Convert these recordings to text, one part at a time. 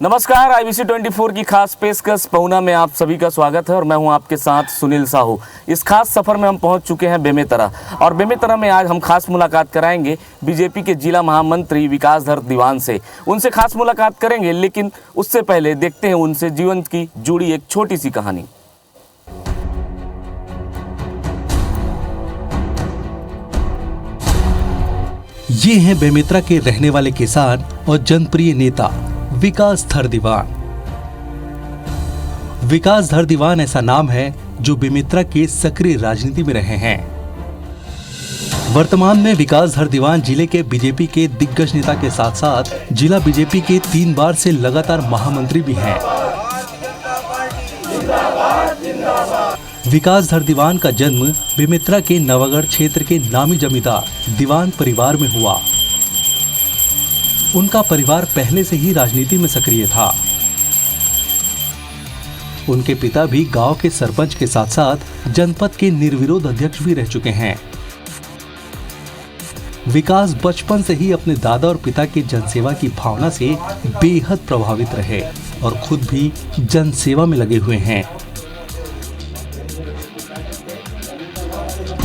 नमस्कार, IBC 24 की खास पेशकश पहुना में आप सभी का स्वागत है और मैं हूं आपके साथ सुनील साहू। इस खास सफर में हम पहुंच चुके हैं बेमेतरा और बेमेतरा में आज हम खास मुलाकात कराएंगे बीजेपी के जिला महामंत्री विकासधर दीवान से। उनसे खास मुलाकात करेंगे, लेकिन उससे पहले देखते हैं उनसे जीवन की जुड़ी एक छोटी सी कहानी। ये हैं बेमेतरा के रहने वाले किसान और जनप्रिय नेता विकासधर दीवान। विकासधर दीवान ऐसा नाम है जो बेमेतरा के सक्रिय राजनीति में रहे हैं। वर्तमान में विकासधर दीवान जिले के बीजेपी के दिग्गज नेता के साथ साथ जिला बीजेपी के 3 बार से लगातार महामंत्री भी हैं। विकासधर दीवान का जन्म बेमेतरा के नवागढ़ क्षेत्र के नामी जमींदार दीवान परिवार में हुआ। उनका परिवार पहले से ही राजनीति में सक्रिय था। उनके पिता भी गांव के सरपंच के साथ साथ जनपद के निर्विरोध अध्यक्ष भी रह चुके हैं। विकास बचपन से ही अपने दादा और पिता की जनसेवा की भावना से बेहद प्रभावित रहे और खुद भी जनसेवा में लगे हुए हैं।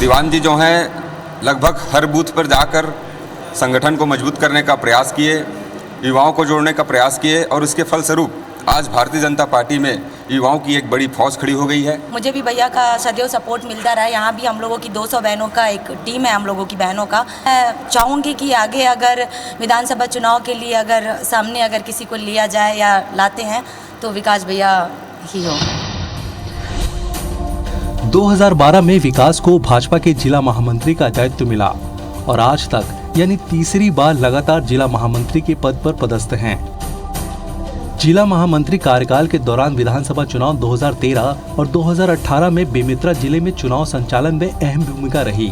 दीवान जी जो हैं लगभग हर बूथ पर जाकर संगठन को मजबूत करने का प्रयास किए, युवाओं को जोड़ने का प्रयास किए और उसके फलस्वरूप आज भारतीय जनता पार्टी में युवाओं की एक बड़ी फौज खड़ी हो गई है। मुझे भी भैया का सदैव सपोर्ट मिलता रहा है। यहाँ भी हम लोगों की 200 बहनों का एक टीम है, हम लोगों की बहनों का। मैं चाहूँगी कि आगे अगर विधानसभा चुनाव के लिए अगर सामने अगर किसी को लिया जाए या लाते हैं तो विकास भैया ही हो। 2012 में विकास को भाजपा के जिला महामंत्री का दायित्व मिला और आज तक यानी तीसरी बार लगातार जिला महामंत्री के पद पर पदस्थ हैं। जिला महामंत्री कार्यकाल के दौरान विधानसभा चुनाव 2013 और 2018 में बेमेतरा जिले में चुनाव संचालन में अहम भूमिका रही।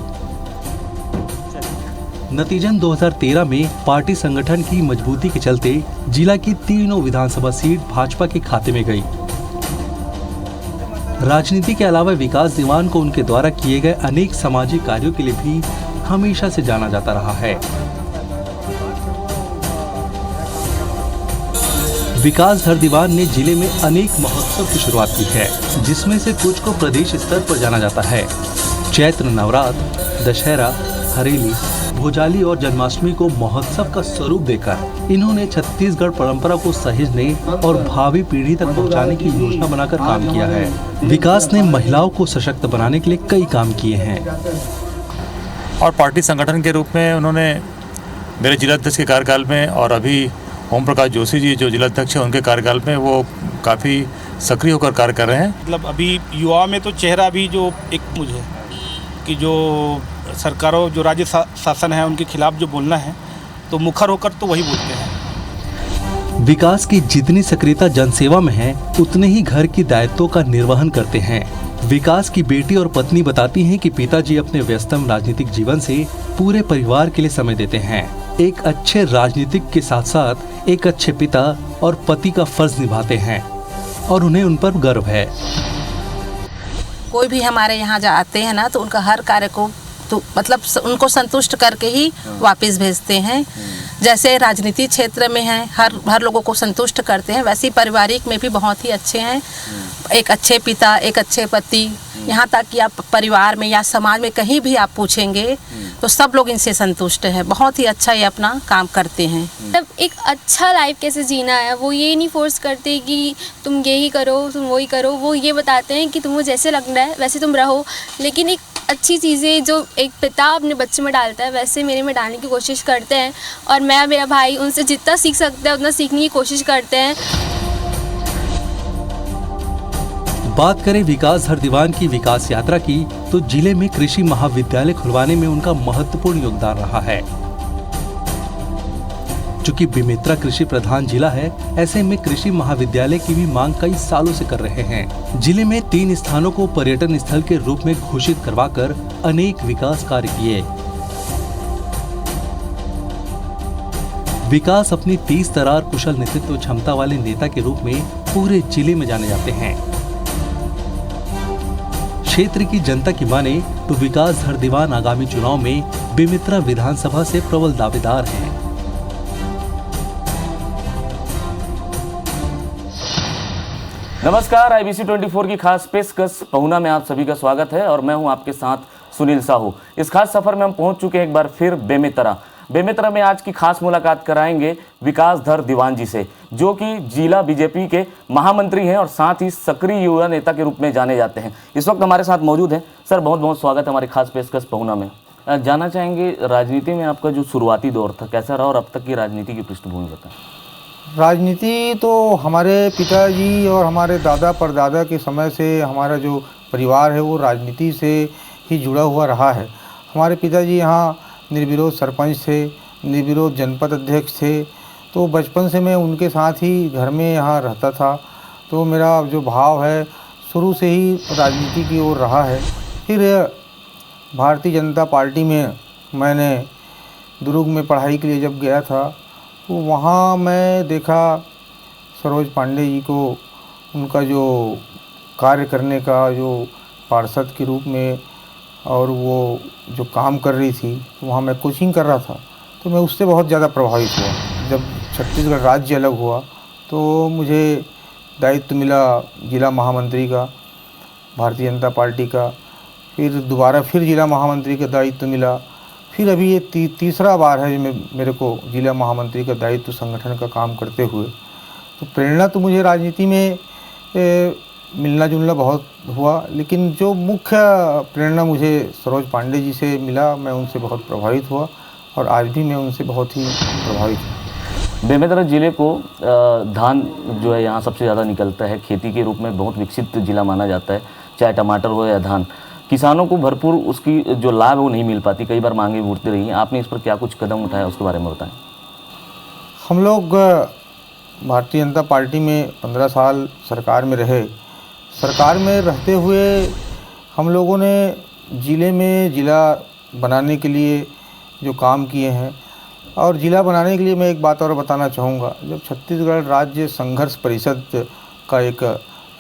नतीजन 2013 में पार्टी संगठन की मजबूती के चलते जिला की तीनों विधानसभा सीट भाजपा के खाते में गई। राजनीति के अलावा विकास दीवान को उनके द्वारा किए गए अनेक सामाजिक कार्यों के लिए भी हमेशा से जाना जाता रहा है। विकासधर दीवान ने जिले में अनेक महोत्सव की शुरुआत की है, जिसमें से कुछ को प्रदेश स्तर पर जाना जाता है। चैत्र नवरात्र, दशहरा, हरेली, भोजाली और जन्माष्टमी को महोत्सव का स्वरूप देकर इन्होंने छत्तीसगढ़ परंपरा को सहेजने और भावी पीढ़ी तक पहुंचाने की योजना बनाकर काम किया है। विकास ने महिलाओं को सशक्त बनाने के लिए कई काम किए हैं और पार्टी संगठन के रूप में उन्होंने मेरे जिलाध्यक्ष के कार्यकाल में और अभी ओम प्रकाश जोशी जी जो जिलाध्यक्ष हैं उनके कार्यकाल में वो काफ़ी सक्रिय होकर कार्य कर रहे हैं। मतलब अभी युवा में तो चेहरा भी जो एक मुझे कि जो सरकारों जो राज्य शासन है उनके खिलाफ जो बोलना है तो मुखर होकर तो वही बोलते हैं। विकास की जितनी सक्रियता जनसेवा में है उतने ही घर की दायित्वों का निर्वहन करते हैं। विकास की बेटी और पत्नी बताती हैं कि पिताजी अपने व्यस्तम राजनीतिक जीवन से पूरे परिवार के लिए समय देते हैं। एक अच्छे राजनीतिक के साथ साथ एक अच्छे पिता और पति का फर्ज निभाते हैं और उन्हें उन पर गर्व है। कोई भी हमारे यहाँ जो आते हैं ना तो उनका हर कार्य को तो मतलब उनको संतुष्ट करके ही वापस भेजते हैं। जैसे राजनीति क्षेत्र में हैं हर लोगों को संतुष्ट करते हैं, वैसे ही पारिवारिक में भी बहुत ही अच्छे हैं। एक अच्छे पिता, एक अच्छे पति, यहाँ तक कि आप परिवार में या समाज में कहीं भी आप पूछेंगे तो सब लोग इनसे संतुष्ट हैं। बहुत ही अच्छा ये अपना काम करते हैं। मतलब एक अच्छा लाइफ कैसे जीना है वो ये नहीं फोर्स करते कि तुम यही करो तुम वही करो, वो ये बताते हैं कि तुम्हें जैसे लगना है वैसे तुम रहो। लेकिन एक अच्छी चीज़ें जो एक पिता अपने बच्चे में डालता है वैसे मेरे में डालने की कोशिश करते हैं और मैं मेरा भाई उनसे जितना सीख सकते हैं उतना सीखने की कोशिश करते हैं। बात करें विकासधर दीवान की विकास यात्रा की तो जिले में कृषि महाविद्यालय खुलवाने में उनका महत्वपूर्ण योगदान रहा है। चूंकि बेमेतरा कृषि प्रधान जिला है, ऐसे में कृषि महाविद्यालय की भी मांग कई सालों से कर रहे हैं। जिले में 3 स्थानों को पर्यटन स्थल के रूप में घोषित करवाकर अनेक विकास कार्य किए। विकास अपनी तेज तर्रार कुशल नेतृत्व क्षमता वाले नेता के रूप में पूरे जिले में जाने जाते हैं। क्षेत्र की जनता की माने तो विकासधर दीवान आगामी चुनाव में बेमेतरा विधानसभा से प्रबल दावेदार हैं। नमस्कार, IBC 24 की खास पेशकश पहुना में आप सभी का स्वागत है और मैं हूं आपके साथ सुनील साहू। इस खास सफर में हम पहुंच चुके हैं एक बार फिर बेमेतरा में आज की खास मुलाकात कराएंगे विकास धर दीवान जी से, जो कि जिला बीजेपी के महामंत्री हैं और साथ ही सक्रिय युवा नेता के रूप में जाने जाते हैं। इस वक्त हमारे साथ मौजूद हैं। सर, बहुत बहुत स्वागत है हमारी खास पेशकश पहुना में। जानना चाहेंगे, राजनीति में आपका जो शुरुआती दौर था कैसा रहा और अब तक की राजनीति की पृष्ठभूमि बताएं। राजनीति तो हमारे पिताजी और हमारे दादा परदादा के समय से हमारा जो परिवार है वो राजनीति से ही जुड़ा हुआ रहा है। हमारे पिताजी यहाँ निर्विरोध सरपंच थे, निर्विरोध जनपद अध्यक्ष थे, तो बचपन से मैं उनके साथ ही घर में यहाँ रहता था। तो मेरा जो भाव है शुरू से ही राजनीति की ओर रहा है। फिर भारतीय जनता पार्टी में मैंने दुर्ग में पढ़ाई के लिए जब गया था तो वहाँ मैं देखा सरोज पांडे जी को, उनका जो कार्य करने का जो पार्षद के रूप में और वो जो काम कर रही थी, तो वहाँ मैं कोचिंग कर रहा था तो मैं उससे बहुत ज़्यादा प्रभावित हुआ। जब छत्तीसगढ़ राज्य अलग हुआ तो मुझे दायित्व मिला जिला महामंत्री का भारतीय जनता पार्टी का, फिर दोबारा फिर जिला महामंत्री का दायित्व मिला, फिर अभी ये तीसरा बार है मेरे को जिला महामंत्री का दायित्व संगठन का काम करते हुए। तो प्रेरणा तो मुझे राजनीति में मिलना जुलना बहुत हुआ, लेकिन जो मुख्य प्रेरणा मुझे सरोज पांडे जी से मिला, मैं उनसे बहुत प्रभावित हुआ और आज भी मैं उनसे बहुत ही प्रभावित हूँ। बेमेतरा जिले को धान जो है यहाँ सबसे ज़्यादा निकलता है, खेती के रूप में बहुत विकसित जिला माना जाता है, चाहे टमाटर हो या धान। किसानों को भरपूर उसकी जो लाभ है वो नहीं मिल पाती, कई बार मांगे उठती रही हैं। आपने इस पर क्या कुछ कदम उठाया उसके बारे में बताएं। हम लोग भारतीय जनता पार्टी में 15 साल सरकार में रहे। सरकार में रहते हुए हम लोगों ने ज़िले में ज़िला बनाने के लिए जो काम किए हैं, और ज़िला बनाने के लिए मैं एक बात और बताना चाहूँगा। जब छत्तीसगढ़ राज्य संघर्ष परिषद का एक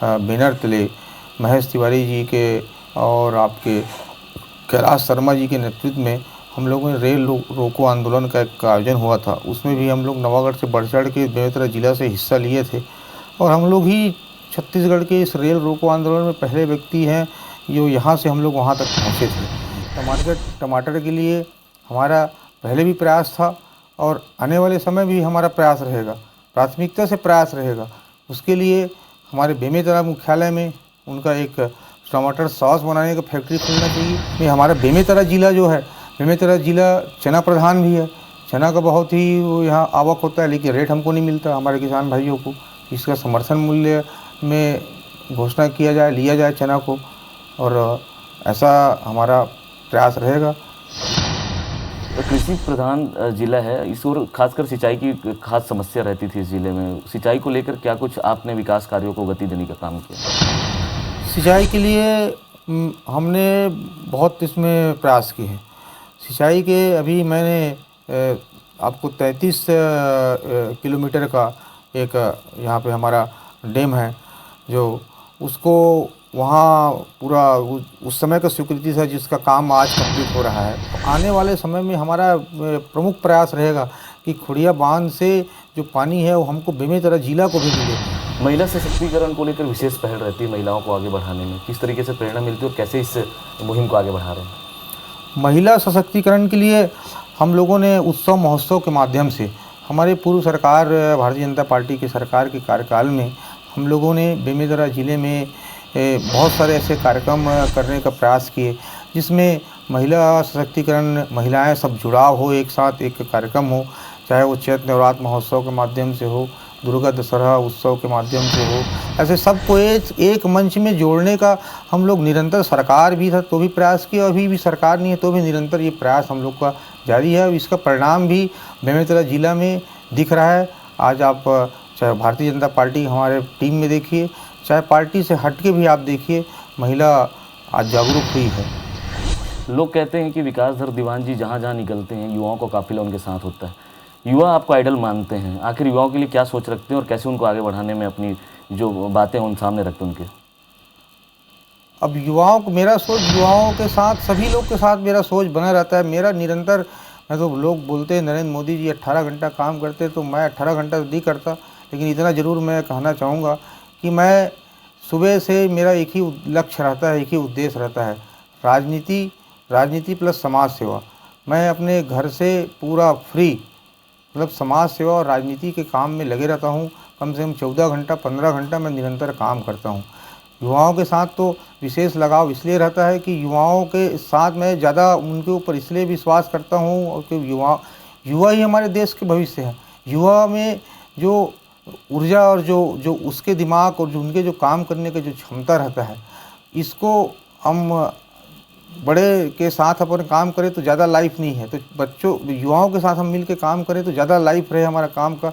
बैनर तले महेश तिवारी जी के और आपके कैलाश शर्मा जी के नेतृत्व में हम लोगों ने रेल रोको आंदोलन का एक आयोजन हुआ था। उसमें भी हम लोग नवागढ़ से बढ़ चढ़ के बेमेतरा जिला से हिस्सा लिए थे और हम लोग ही छत्तीसगढ़ के इस रेल रोको आंदोलन में पहले व्यक्ति हैं जो यहाँ से हम लोग वहाँ तक पहुँचे थे। टमाटर के लिए हमारा पहले भी प्रयास था और आने वाले समय भी हमारा प्रयास रहेगा, प्राथमिकता से प्रयास रहेगा। उसके लिए हमारे बेमेतरा मुख्यालय में उनका एक टमाटर सॉस बनाने का फैक्ट्री खुलना चाहिए। ये हमारा बेमेतरा ज़िला जो है, बेमेतरा ज़िला चना प्रधान भी है। चना का बहुत ही यहाँ आवक होता है, लेकिन रेट हमको नहीं मिलता हमारे किसान भाइयों को। इसका समर्थन मूल्य में घोषणा किया जाए, लिया जाए चना को, और ऐसा हमारा प्रयास रहेगा। कृषि प्रधान जिला है, इस ओर खासकर सिंचाई की खास समस्या रहती थी इस जिले में। सिंचाई को लेकर क्या कुछ आपने विकास कार्यों को गति देने का काम किया? सिंचाई के लिए हमने बहुत इसमें प्रयास किए हैं। सिंचाई के अभी मैंने आपको 33 किलोमीटर का एक यहाँ पे हमारा डैम है, जो उसको वहाँ पूरा उस समय का स्वीकृति था जिसका काम आज कंप्लीट हो रहा है। तो आने वाले समय में हमारा प्रमुख प्रयास रहेगा कि खुड़िया बांध से जो पानी है वो हमको बेमेतरा जिला को भी मिले। महिला सशक्तिकरण को लेकर विशेष पहल रहती है महिलाओं को आगे बढ़ाने में, किस तरीके से प्रेरणा मिलती है और कैसे इस मुहिम को आगे बढ़ा रहे हैं? महिला सशक्तिकरण के लिए हम लोगों ने उत्सव महोत्सव के माध्यम से, हमारे पूर्व सरकार भारतीय जनता पार्टी की सरकार के कार्यकाल में हम लोगों ने बेमेतरा ज़िले में बहुत सारे ऐसे कार्यक्रम करने का प्रयास किए जिसमें महिला सशक्तिकरण, महिलाएं सब जुड़ाव हो, एक साथ एक कार्यक्रम हो, चाहे वो चैत्र नवरात्र महोत्सव के माध्यम से हो, दुर्गा दशहरा उत्सव के माध्यम से हो। ऐसे सबको एक मंच में जोड़ने का हम लोग निरंतर, सरकार भी था तो भी प्रयास किया, अभी भी सरकार नहीं है तो भी निरंतर ये प्रयास हम लोग का जारी है। इसका परिणाम भी बेमेतरा जिला में दिख रहा है। आज आप चाहे भारतीय जनता पार्टी हमारे टीम में देखिए, चाहे पार्टी से हट के भी आप देखिए, महिला आज जागरूक हुई है। लोग कहते हैं कि विकास धर दीवान जी जहाँ जहाँ निकलते हैं युवाओं का काफिला उनके साथ होता है। युवा आपको आइडल मानते हैं, आखिर युवाओं के लिए क्या सोच रखते हैं और कैसे उनको आगे बढ़ाने में अपनी जो बातें उन सामने रखते हैं उनके? अब युवाओं को मेरा सोच, युवाओं के साथ, सभी लोग के साथ मेरा सोच बना रहता है। मेरा निरंतर, मैं तो लोग बोलते हैं नरेंद्र मोदी जी 18 घंटा काम करते, तो मैं 18 घंटा नहीं करता, लेकिन इतना ज़रूर मैं कहना चाहूँगा कि मैं सुबह से मेरा एक ही लक्ष्य रहता है, एक ही उद्देश्य रहता है, राजनीति प्लस समाज सेवा। मैं अपने घर से पूरा फ्री मतलब समाज सेवा और राजनीति के काम में लगे रहता हूँ। कम से कम 14 घंटा 15 घंटा मैं निरंतर काम करता हूँ। युवाओं के साथ तो विशेष लगाव इसलिए रहता है कि युवाओं के साथ मैं ज़्यादा उनके ऊपर इसलिए विश्वास करता हूँ और कि युवा ही हमारे देश के भविष्य हैं। युवा में जो ऊर्जा और जो उसके दिमाग और जो उनके जो काम करने का जो क्षमता रहता है, इसको हम बड़े के साथ अपन काम करें तो ज़्यादा लाइफ नहीं है, तो युवाओं के साथ हम मिल के काम करें तो ज़्यादा लाइफ रहे हमारा काम का।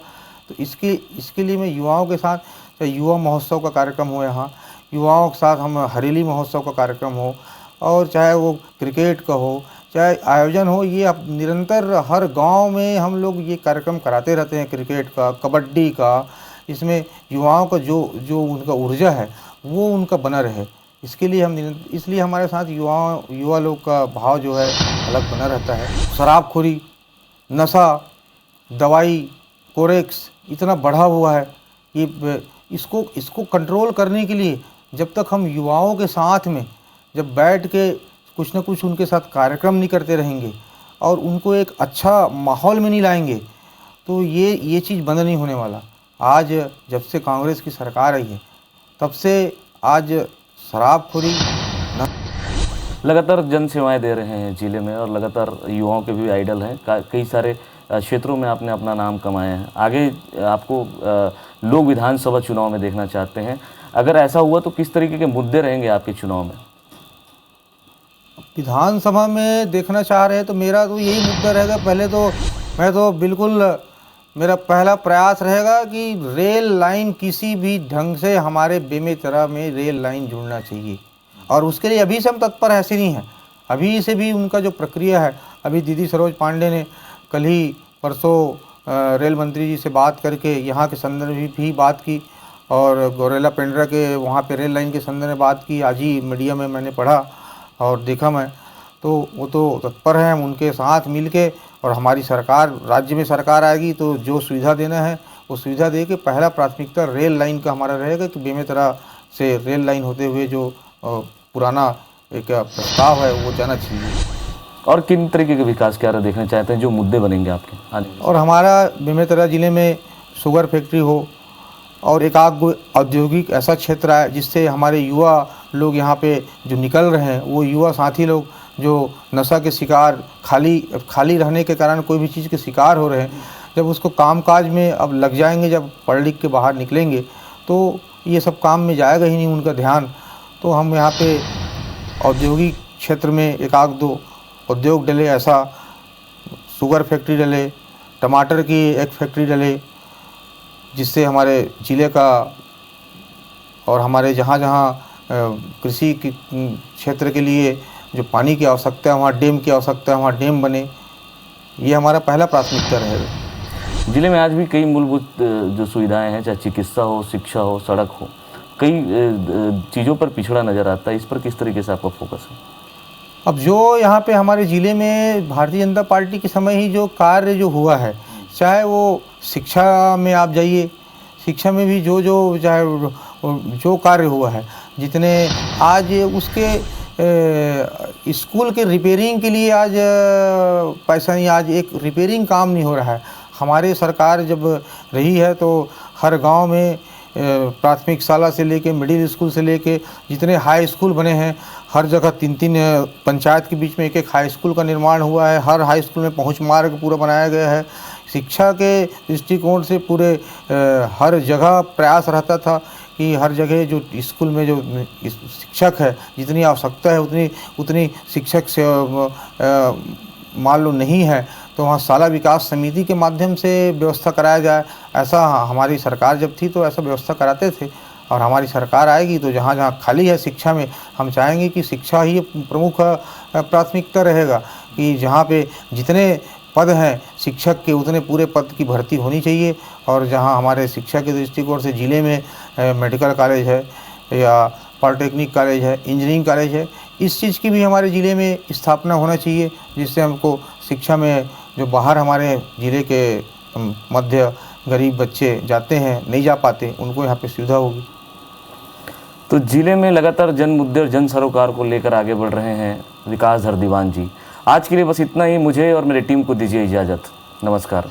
तो इसके लिए मैं युवाओं के साथ, चाहे युवा महोत्सव का कार्यक्रम हो, यहाँ युवाओं के साथ हम हरेली महोत्सव का कार्यक्रम हो, और चाहे वो क्रिकेट का हो, चाहे आयोजन हो, ये अब निरंतर हर गांव में हम लोग ये कार्यक्रम कराते रहते हैं, क्रिकेट का, कबड्डी का। इसमें युवाओं का जो उनका ऊर्जा है वो उनका बना रहे, इसके लिए इसलिए हमारे साथ युवा लोग का भाव जो है अलग बना रहता है। शराबखोरी, नशा, दवाई, कोरेक्स इतना बढ़ा हुआ है, ये इसको कंट्रोल करने के लिए जब तक हम युवाओं के साथ में जब बैठ के कुछ न कुछ उनके साथ कार्यक्रम नहीं करते रहेंगे और उनको एक अच्छा माहौल में नहीं लाएंगे, तो ये चीज़ बंद नहीं होने वाला। आज जब से कांग्रेस की सरकार आई है तब से आज शराबखोरी लगातार जन सेवाएं दे रहे हैं जिले में और लगातार युवाओं के भी आइडल हैं। कई सारे क्षेत्रों में आपने अपना नाम कमाया है। आगे आपको लोग विधानसभा चुनाव में देखना चाहते हैं, अगर ऐसा हुआ तो किस तरीके के मुद्दे रहेंगे आपके चुनाव में? विधानसभा में देखना चाह रहे हैं तो मेरा तो यही मुद्दा रहेगा। पहले तो मैं तो बिल्कुल मेरा पहला प्रयास रहेगा कि रेल लाइन किसी भी ढंग से हमारे बेमेतरा में रेल लाइन जुड़ना चाहिए, और उसके लिए अभी से हम तत्पर ऐसे नहीं हैं। अभी से भी उनका जो प्रक्रिया है, अभी दीदी सरोज पांडे ने कल ही परसों रेल मंत्री जी से बात करके यहाँ के संदर्भ में भी बात की, और गौरेला पेंड्रा के वहाँ पे रेल लाइन के संदर्भ में बात की। आज ही मीडिया में मैंने पढ़ा और देखा मैं, तो वो तो तत्पर हैं। हम उनके साथ मिल के, और हमारी सरकार, राज्य में सरकार आएगी तो जो सुविधा देना है वो सुविधा दे के पहला प्राथमिकता रेल लाइन का हमारा रहेगा कि बेमेतरा से रेल लाइन होते हुए जो पुराना एक प्रस्ताव है वो जाना चाहिए। और किन तरीके के विकास कार्य देखना चाहते हैं, जो मुद्दे बनेंगे आपके आने? और हमारा बेमेतरा ज़िले में शुगर फैक्ट्री हो, और एक आध औद्योगिक ऐसा क्षेत्र है जिससे हमारे युवा लोग यहाँ पे जो निकल रहे हैं, वो युवा साथी लोग जो नशा के शिकार, खाली रहने के कारण कोई भी चीज़ के शिकार हो रहे हैं, जब उसको कामकाज में अब लग जाएंगे, जब पढ़ लिख के बाहर निकलेंगे तो ये सब काम में जाएगा ही नहीं उनका ध्यान। तो हम यहाँ पे औद्योगिक क्षेत्र में एक आध दो उद्योग डले, ऐसा शुगर फैक्ट्री डले, टमाटर की एक फैक्ट्री डले, जिससे हमारे ज़िले का और हमारे जहाँ कृषि के क्षेत्र के लिए जो पानी की आवश्यकता है, वहाँ डैम की आवश्यकता है, वहाँ डैम बने। ये हमारा पहला प्राथमिकता रहेगा। जिले में आज भी कई मूलभूत जो सुविधाएं हैं, चाहे चिकित्सा हो, शिक्षा हो, सड़क हो, कई चीज़ों पर पिछड़ा नज़र आता है। इस पर किस तरीके से आपका फोकस है? अब जो यहाँ पे हमारे ज़िले में भारतीय जनता पार्टी के समय ही जो कार्य जो हुआ है, चाहे वो शिक्षा में आप जाइए, शिक्षा में भी जो चाहे जो कार्य हुआ है, जितने आज उसके स्कूल के रिपेयरिंग के लिए आज पैसा नहीं, आज एक रिपेयरिंग काम नहीं हो रहा है। हमारे सरकार जब रही है तो हर गांव में प्राथमिक शाला से लेके मिडिल स्कूल से लेके जितने हाई स्कूल बने हैं, हर जगह 3-3 पंचायत के बीच में एक हाई स्कूल का निर्माण हुआ है। हर हाई स्कूल में पहुंच मार्ग पूरा बनाया गया है। शिक्षा के दृष्टिकोण से पूरे हर जगह प्रयास रहता था कि हर जगह जो स्कूल में जो शिक्षक है, जितनी आवश्यकता है उतनी शिक्षक से मान लो नहीं है, तो वहाँ शाला विकास समिति के माध्यम से व्यवस्था कराया जाए। ऐसा हमारी सरकार जब थी तो ऐसा व्यवस्था कराते थे, और हमारी सरकार आएगी तो जहाँ जहाँ खाली है शिक्षा में, हम चाहेंगे कि शिक्षा ही प्रमुख प्राथमिकता रहेगा, कि जहाँ पे जितने पद हैं शिक्षक के उतने पूरे पद की भर्ती होनी चाहिए। और जहाँ हमारे शिक्षा के दृष्टिकोण से ज़िले में मेडिकल कॉलेज है या पॉलिटेक्निक कॉलेज है, इंजीनियरिंग कॉलेज है, इस चीज़ की भी हमारे ज़िले में स्थापना होना चाहिए, जिससे हमको शिक्षा में जो बाहर हमारे ज़िले के मध्य गरीब बच्चे जाते हैं, नहीं जा पाते, उनको यहाँ पे सुविधा होगी। तो जिले में लगातार जन मुद्दे और जन सरोकार को लेकर आगे बढ़ रहे हैं विकासधर दीवान जी। आज के लिए बस इतना ही। मुझे और मेरी टीम को दीजिए इजाज़त। नमस्कार।